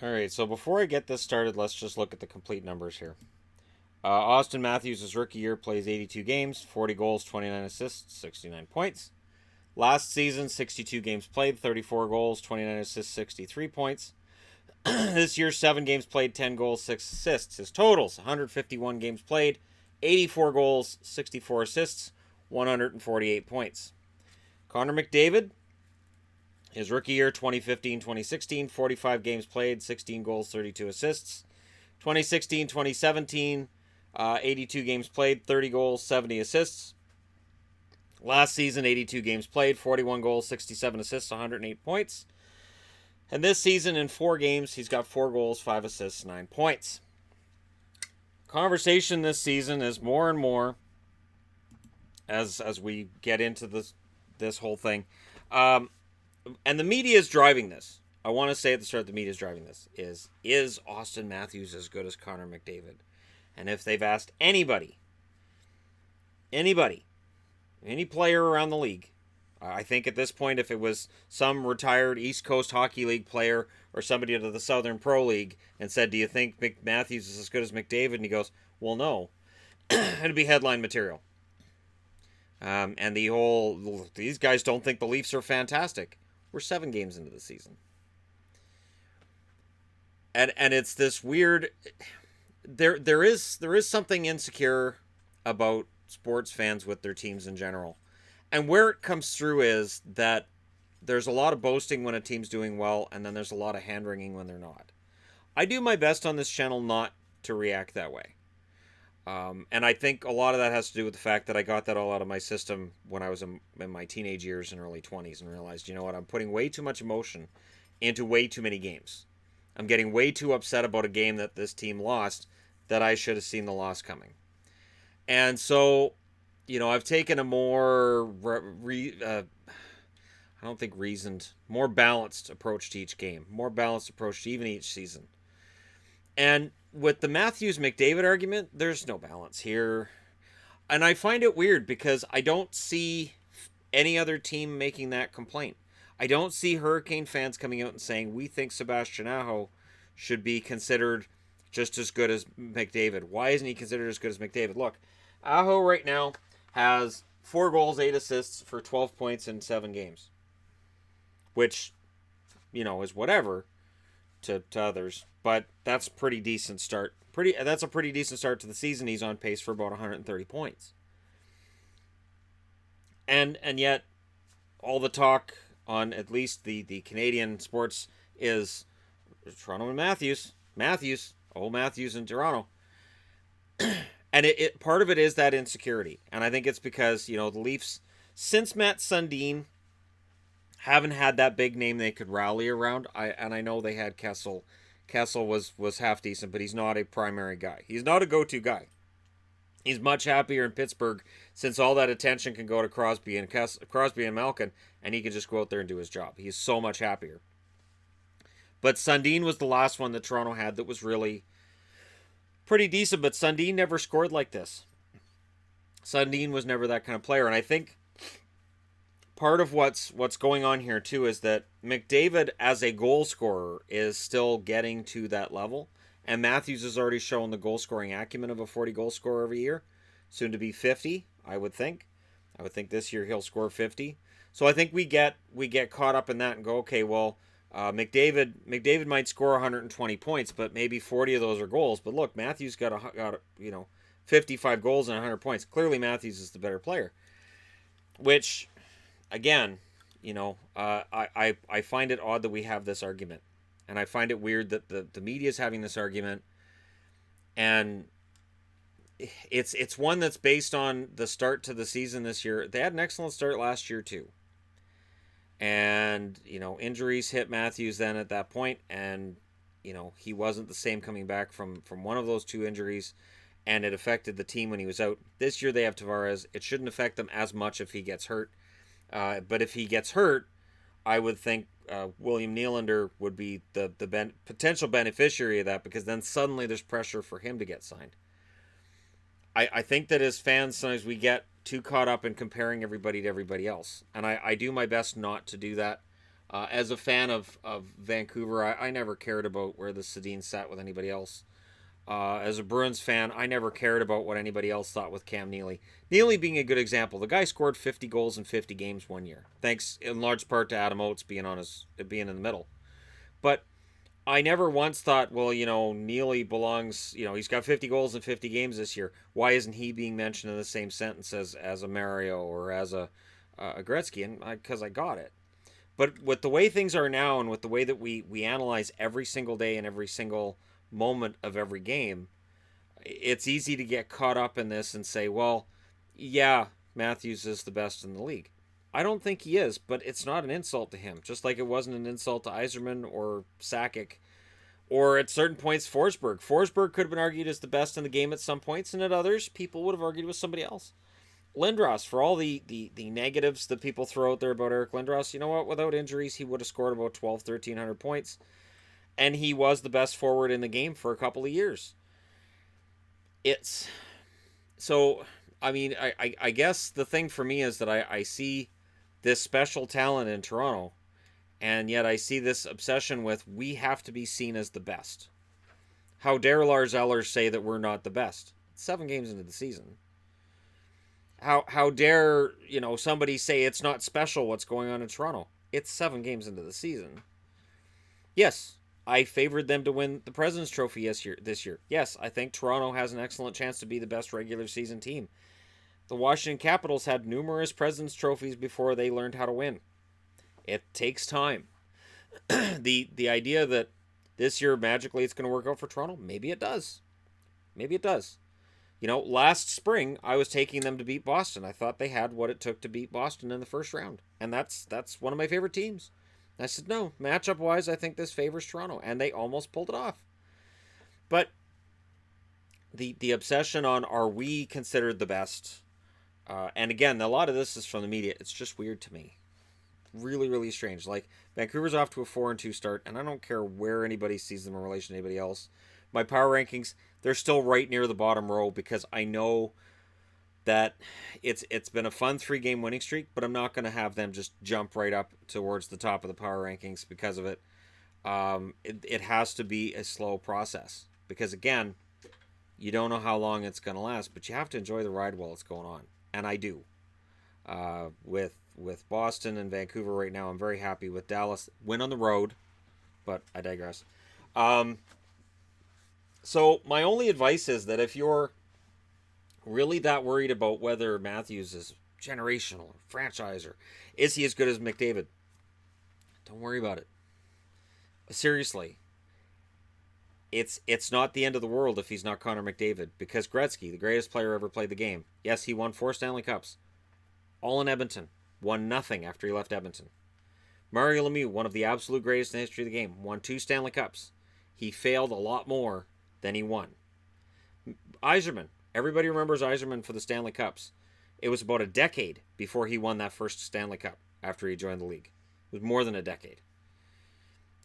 All right, so before I get this started, let's just look at the complete numbers here. Austin Matthews' rookie year plays 82 games, 40 goals, 29 assists, 69 points. Last season, 62 games played, 34 goals, 29 assists, 63 points. This year, 7 games played, 10 goals, 6 assists. His totals: 151 games played, 84 goals, 64 assists, 148 points. Connor McDavid, his rookie year, 2015-2016, 45 games played, 16 goals, 32 assists. 2016-2017, 82 games played, 30 goals, 70 assists. Last season, 82 games played, 41 goals, 67 assists, 108 points. And this season, in 4 games, he's got 4 goals, 5 assists, 9 points. Conversation this season is more and more, as we get into this whole thing. And the media is driving this. I want to say at the start, the media is driving this. Is Austin Matthews as good as Connor McDavid? And if they've asked anybody, any player around the league, I think at this point, if it was some retired East Coast Hockey League player or somebody out of the Southern Pro League and said, do you think Matthews is as good as McDavid? And he goes, well, no. It'd be headline material. And these guys don't think the Leafs are fantastic. We're 7 games into the season. And it's this weird, there is something insecure about sports fans with their teams in general. And where it comes through is that there's a lot of boasting when a team's doing well, and then there's a lot of hand-wringing when they're not. I do my best on this channel not to react that way. And I think a lot of that has to do with the fact that I got that all out of my system when I was in my teenage years and early 20s and realized, you know what, I'm putting way too much emotion into way too many games. I'm getting way too upset about a game that this team lost that I should have seen the loss coming. And so, I've taken a more, I don't think reasoned, more balanced approach to each game, more balanced approach to even each season. And with the Matthews-McDavid argument, there's no balance here. And I find it weird because I don't see any other team making that complaint. I don't see Hurricane fans coming out and saying, we think Sebastian Aho should be considered just as good as McDavid. Why isn't he considered as good as McDavid? Look, Aho right now has 4 goals, 8 assists for 12 points in 7 games. Which, is whatever to others. But that's a pretty decent start. That's a pretty decent start to the season. He's on pace for about 130 points. And yet, all the talk on at least the Canadian sports is Toronto and Matthews. Matthews in Toronto. And it part of it is that insecurity. And I think it's because, the Leafs, since Matt Sundin, haven't had that big name they could rally around. I know they had Kessel. Kessel was half decent, but he's not a primary guy. He's not a go-to guy. He's much happier in Pittsburgh since all that attention can go to Crosby and Malkin, and he can just go out there and do his job. He's so much happier. But Sundin was the last one that Toronto had that was really pretty decent, but Sundin never scored like this. Sundin was never that kind of player, and I think part of what's going on here too is that McDavid as a goal scorer is still getting to that level, and Matthews has already shown the goal scoring acumen of a 40 goal scorer every year, soon to be 50. I would think this year he'll score 50. So I think we get caught up in that and go, okay, well, McDavid might score 120 points, but maybe 40 of those are goals. But look, Matthews got 55 goals and 100 points. Clearly, Matthews is the better player. Which, again, I find it odd that we have this argument, and I find it weird that the media is having this argument, and it's one that's based on the start to the season this year. They had an excellent start last year too. And, injuries hit Matthews then at that point, and, he wasn't the same coming back from one of those 2 injuries, and it affected the team when he was out. This year they have Tavares. It shouldn't affect them as much if he gets hurt. But if he gets hurt, I would think William Nylander would be the potential beneficiary of that, because then suddenly there's pressure for him to get signed. I think that as fans, sometimes we get too caught up in comparing everybody to everybody else. And I do my best not to do that. As a fan of Vancouver, I never cared about where the Sedins sat with anybody else. As a Bruins fan, I never cared about what anybody else thought with Cam Neely. Neely being a good example. The guy scored 50 goals in 50 games one year, thanks in large part to Adam Oates being being in the middle. But I never once thought, well, Neely belongs. He's got 50 goals in 50 games this year. Why isn't he being mentioned in the same sentence as a Mario or as a Gretzky? And because I got it. But with the way things are now, and with the way that we analyze every single day and every single moment of every game, it's easy to get caught up in this and say, well, yeah, Matthews is the best in the league. I don't think he is, but it's not an insult to him, just like it wasn't an insult to Yzerman or Sakic, or at certain points Forsberg. Forsberg could have been argued as the best in the game at some points, and at others, people would have argued with somebody else. Lindros, for all the negatives that people throw out there about Eric Lindros, you know what? Without injuries, he would have scored about 1,300 points. And he was the best forward in the game for a couple of years. I guess the thing for me is that I see this special talent in Toronto, and yet I see this obsession with we have to be seen as the best. How dare Lars Eller say that we're not the best? It's 7 games into the season. How dare, somebody say it's not special what's going on in Toronto? It's 7 games into the season. Yes, I favored them to win the President's Trophy this year. Yes, I think Toronto has an excellent chance to be the best regular season team. The Washington Capitals had numerous President's Trophies before they learned how to win. It takes time. The idea that this year magically it's going to work out for Toronto, maybe it does. Maybe it does. Last spring, I was taking them to beat Boston. I thought they had what it took to beat Boston in the first round. And that's one of my favorite teams. I said, no, matchup-wise, I think this favors Toronto. And they almost pulled it off. But the obsession on are we considered the best? And again, a lot of this is from the media. It's just weird to me. Really, really strange. Like, Vancouver's off to a 4-2 start, and I don't care where anybody sees them in relation to anybody else. My power rankings, they're still right near the bottom row because I know that it's been a fun 3-game winning streak, but I'm not going to have them just jump right up towards the top of the power rankings because of it. It has to be a slow process because, again, you don't know how long it's going to last, but you have to enjoy the ride while it's going on, and I do. With Boston and Vancouver right now, I'm very happy with Dallas. Win on the road, but I digress. So my only advice is that if you're really that worried about whether Matthews is generational or franchise or is he as good as McDavid, don't worry about it. Seriously, it's not the end of the world if he's not Connor McDavid, because Gretzky, the greatest player ever played the game, yes, he won 4 Stanley Cups, all in Edmonton, won nothing after he left Edmonton. Mario Lemieux, one of the absolute greatest in the history of the game, won 2 Stanley Cups. He failed a lot more than he won. Yzerman, everybody remembers Yzerman for the Stanley Cups. It was about a decade before he won that first Stanley Cup after he joined the league. It was more than a decade.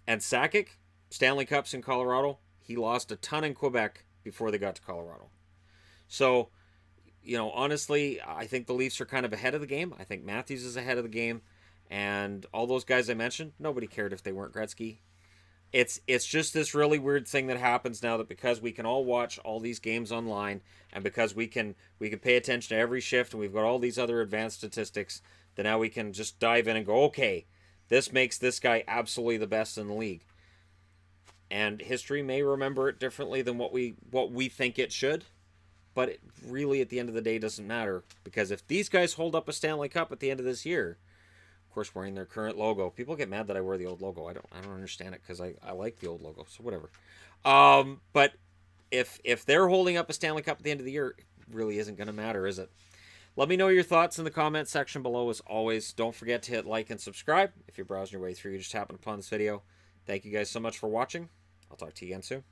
And Sakic, Stanley Cups in Colorado, he lost a ton in Quebec before they got to Colorado. So, honestly, I think the Leafs are kind of ahead of the game. I think Matthews is ahead of the game. And all those guys I mentioned, nobody cared if they weren't Gretzky. It's just this really weird thing that happens now that because we can all watch all these games online and because we can pay attention to every shift and we've got all these other advanced statistics, that now we can just dive in and go, okay, this makes this guy absolutely the best in the league. And history may remember it differently than what we think it should, but it really at the end of the day doesn't matter, because if these guys hold up a Stanley Cup at the end of this year, course, wearing their current logo. People get mad that I wear the old logo. I don't understand it because I like the old logo, so whatever. But if they're holding up a Stanley Cup at the end of the year, it really isn't going to matter, is it? Let me know your thoughts in the comment section below. As always, don't forget to hit like and subscribe. If you're browsing your way through, you just happened upon this video. Thank you guys so much for watching. I'll talk to you again soon.